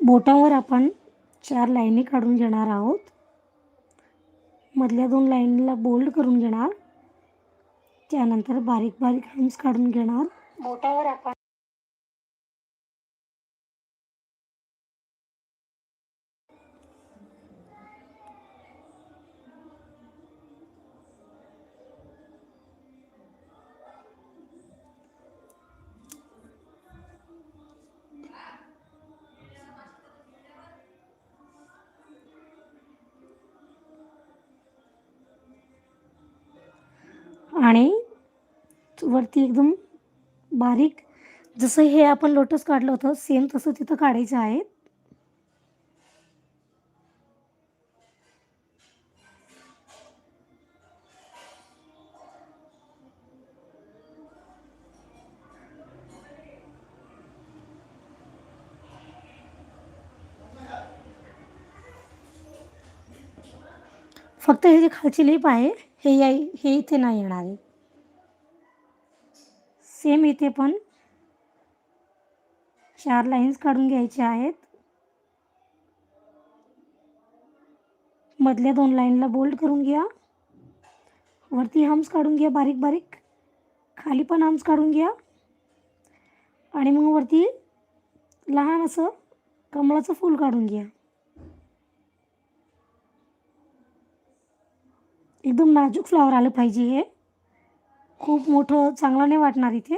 बोटावर आपण 4 लाईनी काढून घेणार आहोत. मधल्या 2 लाईनला बोल्ड करून घेणार. त्यानंतर बारीक बारीक हम्स काढून घेणार. बोटावर आपण आणि वरती एकदम बारीक जसं हे आपण लोटस काढलं होतं सेम तसं तिथं काढायचं आहे. फक्त हे जे खालची लिप आहे हे इथे नाही येणार आहे. सेम इथे पण 4 लाईन्स काढून घ्यायच्या आहेत. मधल्या 2 लाईनला बोल्ड करून घ्या. वरती हम्स काढून घ्या बारीक बारीक. खाली पण हम्स काढून घ्या आणि मग वरती लहान असं कमळाचं फूल काढून घ्या. एकदम नाजूक फ्लॉवर आलं पाहिजे. हे खूप मोठं चांगलं नाही वाटणार इथे.